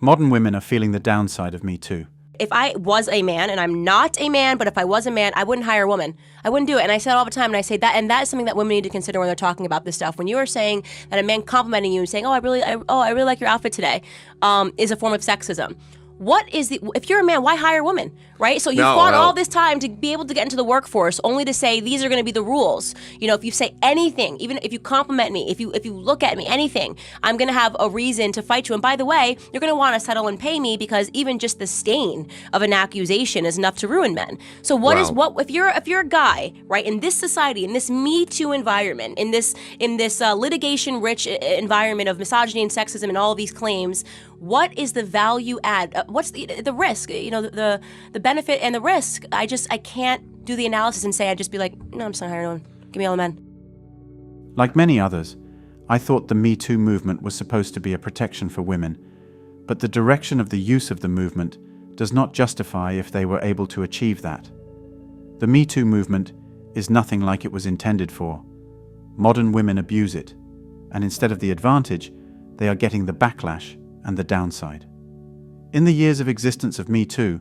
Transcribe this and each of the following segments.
Modern women are feeling the downside of Me Too. If I was a man, and I'm not a man, but if I was a man, I wouldn't hire a woman. I wouldn't do it. And I say it all the time, and I say that, and that is something that women need to consider when they're talking about this stuff. When you are saying that a man complimenting you and saying, I really like your outfit today, is a form of sexism. If you're a man, why hire a woman, right? So you fought all this time to be able to get into the workforce, only to say these are going to be the rules. You know, if you say anything, even if you compliment me, if you look at me, anything, I'm going to have a reason to fight you. And by the way, you're going to want to settle and pay me because even just the stain of an accusation is enough to ruin men. So if you're a guy, right, in this society, in this Me Too environment, in this litigation-rich environment of misogyny and sexism and all of these claims, what is the value add? What's the risk? You know, the benefit and the risk. I can't do the analysis and say, I'd just be like, no, I'm just not hiring anyone. Give me all the men. Like many others, I thought the Me Too movement was supposed to be a protection for women, but the direction of the use of the movement does not justify if they were able to achieve that. The Me Too movement is nothing like it was intended for. Modern women abuse it, and instead of the advantage, they are getting the backlash and the downside. In the years of existence of Me Too,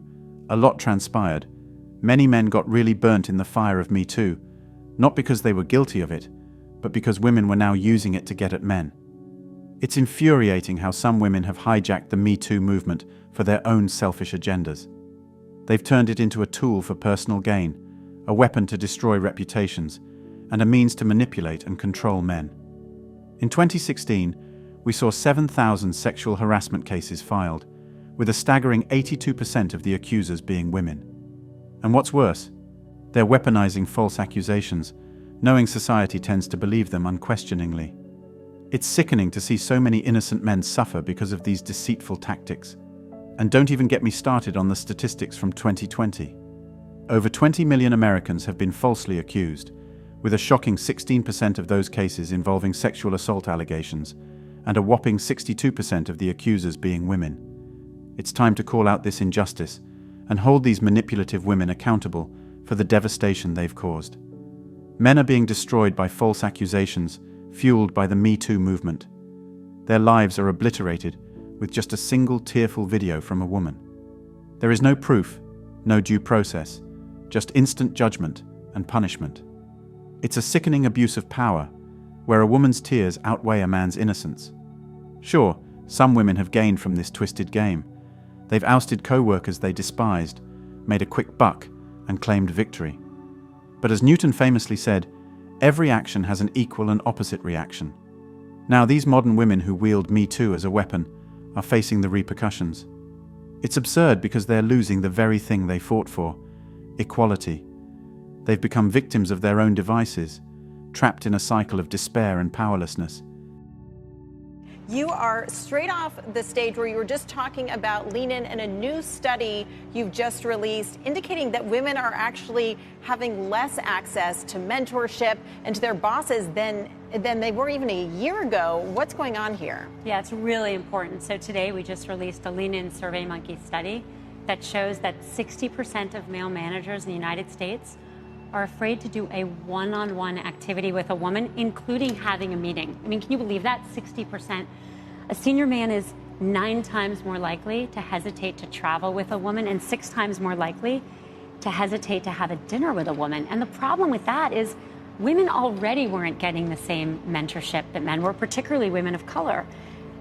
a lot transpired. Many men got really burnt in the fire of Me Too, not because they were guilty of it, but because women were now using it to get at men. It's infuriating how some women have hijacked the Me Too movement for their own selfish agendas. They've turned it into a tool for personal gain, a weapon to destroy reputations, and a means to manipulate and control men. In 2016, we saw 7,000 sexual harassment cases filed, with a staggering 82% of the accusers being women. And what's worse, they're weaponizing false accusations, knowing society tends to believe them unquestioningly. It's sickening to see so many innocent men suffer because of these deceitful tactics. And don't even get me started on the statistics from 2020. Over 20 million Americans have been falsely accused, with a shocking 16% of those cases involving sexual assault allegations, and a whopping 62% of the accusers being women. It's time to call out this injustice and hold these manipulative women accountable for the devastation they've caused. Men are being destroyed by false accusations fueled by the Me Too movement. Their lives are obliterated with just a single tearful video from a woman. There is no proof, no due process, just instant judgment and punishment. It's a sickening abuse of power, where a woman's tears outweigh a man's innocence. Sure, some women have gained from this twisted game. They've ousted co-workers they despised, made a quick buck, and claimed victory. But as Newton famously said, every action has an equal and opposite reaction. Now these modern women who wield Me Too as a weapon are facing the repercussions. It's absurd because they're losing the very thing they fought for, equality. They've become victims of their own devices, trapped in a cycle of despair and powerlessness. You are straight off the stage where you were just talking about Lean In and a new study you've just released indicating that women are actually having less access to mentorship and to their bosses than they were even a year ago. What's going on here? Yeah, it's really important. So today we just released a Lean In SurveyMonkey study that shows that 60% of male managers in the United States are afraid to do a one-on-one activity with a woman, including having a meeting. I mean, can you believe that? 60%. A senior man is 9 times more likely to hesitate to travel with a woman and 6 times more likely to hesitate to have a dinner with a woman. And the problem with that is women already weren't getting the same mentorship that men were, particularly women of color.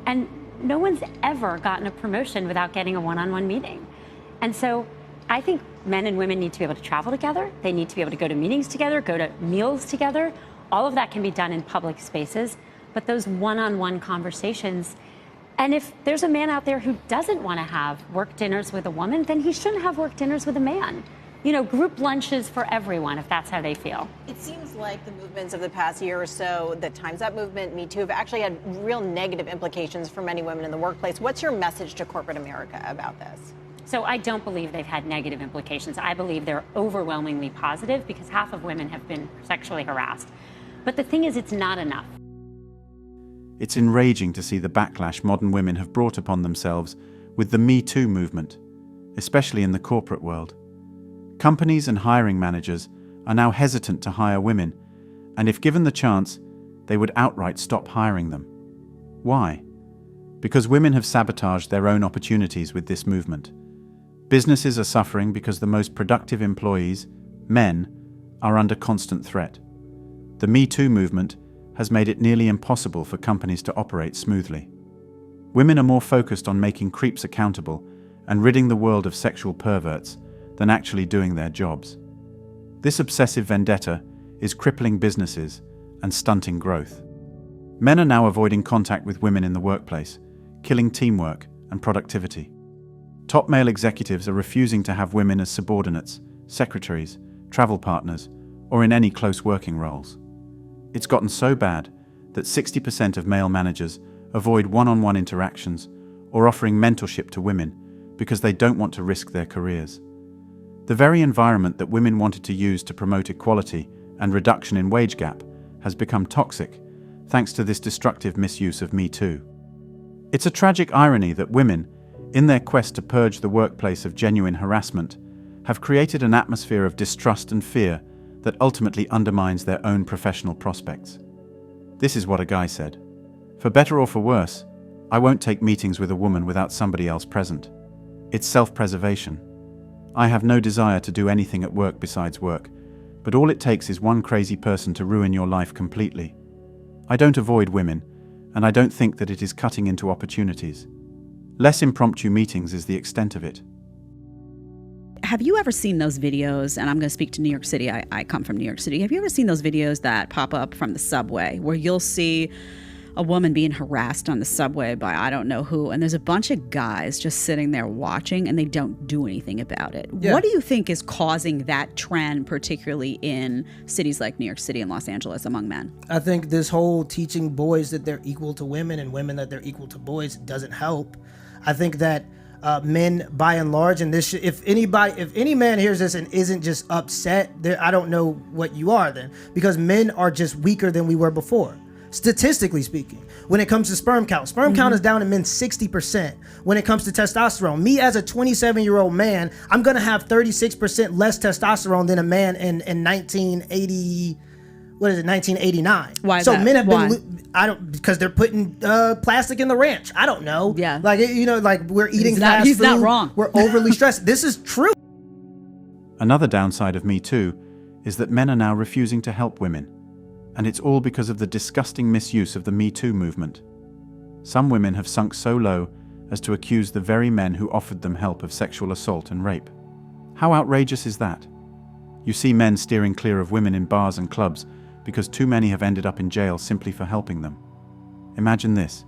And no one's ever gotten a promotion without getting a one-on-one meeting. And so I think men and women need to be able to travel together. They need to be able to go to meetings together, go to meals together. All of that can be done in public spaces. But those one-on-one conversations, and if there's a man out there who doesn't want to have work dinners with a woman, then he shouldn't have work dinners with a man. You know, group lunches for everyone, if that's how they feel. It seems like the movements of the past year or so, the Time's Up movement, Me Too, have actually had real negative implications for many women in the workplace. What's your message to corporate America about this? So I don't believe they've had negative implications. I believe they're overwhelmingly positive because half of women have been sexually harassed. But the thing is, it's not enough. It's enraging to see the backlash modern women have brought upon themselves with the Me Too movement, especially in the corporate world. Companies and hiring managers are now hesitant to hire women, and if given the chance, they would outright stop hiring them. Why? because women have sabotaged their own opportunities with this movement. Businesses are suffering because the most productive employees, men, are under constant threat. The Me2 movement has made it nearly impossible for companies to operate smoothly. Women are more focused on making creeps accountable and ridding the world of sexual perverts than actually doing their jobs. This obsessive vendetta is crippling businesses and stunting growth. Men are now avoiding contact with women in the workplace, killing teamwork and productivity. Top male executives are refusing to have women as subordinates, secretaries, travel partners, or in any close working roles. It's gotten so bad that 60% of male managers avoid one-on-one interactions or offering mentorship to women because they don't want to risk their careers. The very environment that women wanted to use to promote equality and reduction in wage gap has become toxic thanks to this destructive misuse of Me Too. It's a tragic irony that women, in their quest to purge the workplace of genuine harassment, have created an atmosphere of distrust and fear that ultimately undermines their own professional prospects. This is what a guy said: "For better or for worse, I won't take meetings with a woman without somebody else present. It's self-preservation. I have no desire to do anything at work besides work, but all it takes is one crazy person to ruin your life completely. I don't avoid women, and I don't think that it is cutting into opportunities. Less impromptu meetings is the extent of it." Have you ever seen those videos, and I'm going to speak to New York City, I come from New York City. Have you ever seen those videos that pop up from the subway where you'll see a woman being harassed on the subway by I don't know who, and there's a bunch of guys just sitting there watching and they don't do anything about it? Yeah. What do you think is causing that trend, particularly in cities like New York City and Los Angeles, among men? I think this whole teaching boys that they're equal to women and women that they're equal to boys doesn't help. I think that men, by and large, and this, if any man hears this and isn't just upset, I don't know what you are then, because men are just weaker than we were before. Statistically speaking, when it comes to sperm count is down in men 60%. When it comes to testosterone, me as a 27-year-old man, I'm gonna have 36% less testosterone than a man in 1980. What is it, 1989? Why is so that? Men have been, because they're putting plastic in the ranch. I don't know. Yeah. Like, like we're eating fast food. He's not wrong. We're overly stressed. This is true. Another downside of Me Too is that men are now refusing to help women, and it's all because of the disgusting misuse of the Me Too movement. Some women have sunk so low as to accuse the very men who offered them help of sexual assault and rape. How outrageous is that? You see men steering clear of women in bars and clubs because too many have ended up in jail simply for helping them. Imagine this.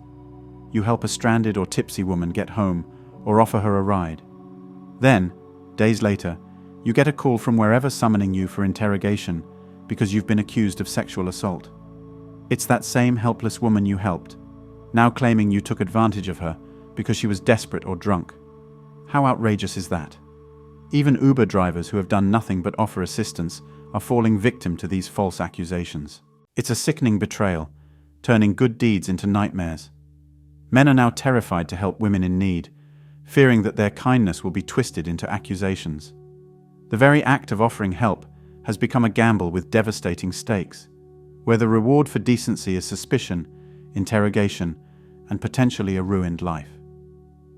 You help a stranded or tipsy woman get home or offer her a ride. Then, days later, you get a call from wherever summoning you for interrogation because you've been accused of sexual assault. It's that same helpless woman you helped, now claiming you took advantage of her because she was desperate or drunk. How outrageous is that? Even Uber drivers who have done nothing but offer assistance are falling victim to these false accusations. It's a sickening betrayal, turning good deeds into nightmares. Men are now terrified to help women in need, fearing that their kindness will be twisted into accusations. The very act of offering help has become a gamble with devastating stakes, where the reward for decency is suspicion, interrogation, and potentially a ruined life.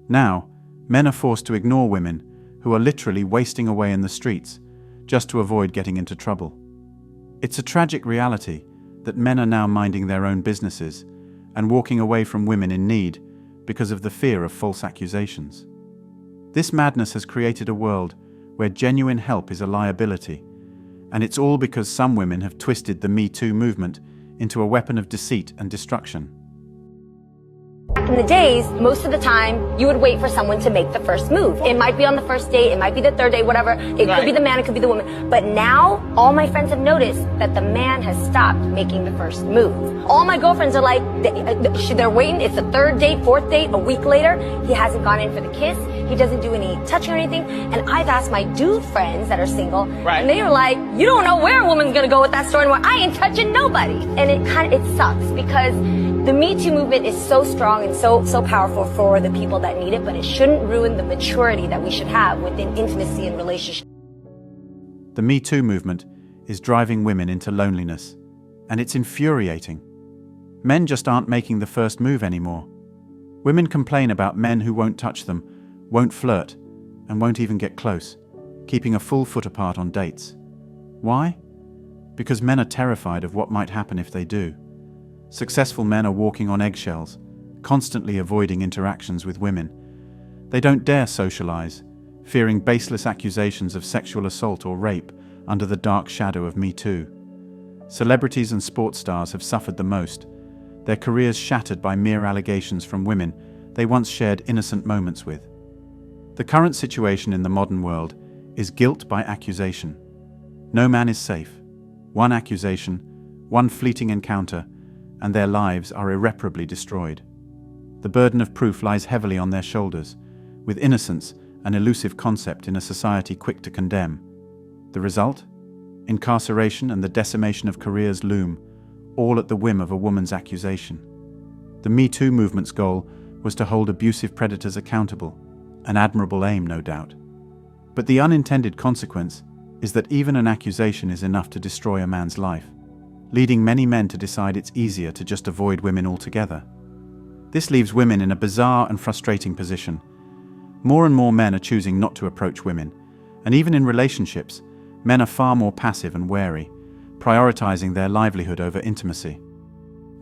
Now, men are forced to ignore women who are literally wasting away in the streets just to avoid getting into trouble. It's a tragic reality that men are now minding their own businesses and walking away from women in need because of the fear of false accusations. This madness has created a world where genuine help is a liability, and it's all because some women have twisted the Me Too movement into a weapon of deceit and destruction. Back in the days, most of the time, you would wait for someone to make the first move. It might be on the first date, it might be the third date, whatever. It could be the man, it could be the woman. But now, all my friends have noticed that the man has stopped making the first move. All my girlfriends are like, they're waiting. It's the third date, fourth date, a week later. He hasn't gone in for the kiss. He doesn't do any touching or anything. And I've asked my dude friends that are single, and they are like, you don't know where a woman's gonna go with that story anymore. I ain't touching nobody. And it sucks because the Me Too movement is so strong and so powerful for the people that need it, but it shouldn't ruin the maturity that we should have within intimacy and relationships. The Me Too movement is driving women into loneliness, and it's infuriating. Men just aren't making the first move anymore. Women complain about men who won't touch them, won't flirt, and won't even get close, keeping a full foot apart on dates. Why? Because men are terrified of what might happen if they do. Successful men are walking on eggshells, constantly avoiding interactions with women. They don't dare socialize, fearing baseless accusations of sexual assault or rape under the dark shadow of Me2. Celebrities and sports stars have suffered the most, their careers shattered by mere allegations from women they once shared innocent moments with. The current situation in the modern world is guilt by accusation. No man is safe. One accusation, one fleeting encounter, and their lives are irreparably destroyed. The burden of proof lies heavily on their shoulders, with innocence an elusive concept in a society quick to condemn. The result? Incarceration and the decimation of careers loom, all at the whim of a woman's accusation. The Me2 movement's goal was to hold abusive predators accountable, an admirable aim, no doubt. But the unintended consequence is that even an accusation is enough to destroy a man's life, leading many men to decide it's easier to just avoid women altogether. This leaves women in a bizarre and frustrating position. More and more men are choosing not to approach women, and even in relationships, men are far more passive and wary, prioritizing their livelihood over intimacy.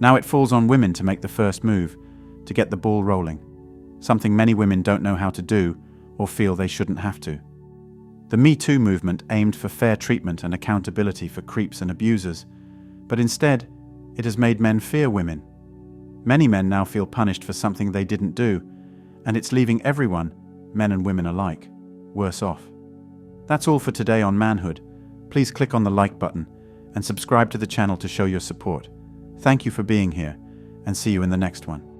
Now it falls on women to make the first move, to get the ball rolling, something many women don't know how to do or feel they shouldn't have to. The Me2 movement aimed for fair treatment and accountability for creeps and abusers, but instead, it has made men fear women. Many men now feel punished for something they didn't do, and it's leaving everyone, men and women alike, worse off. That's all for today on Manhood. Please click on the like button and subscribe to the channel to show your support. Thank you for being here, and see you in the next one.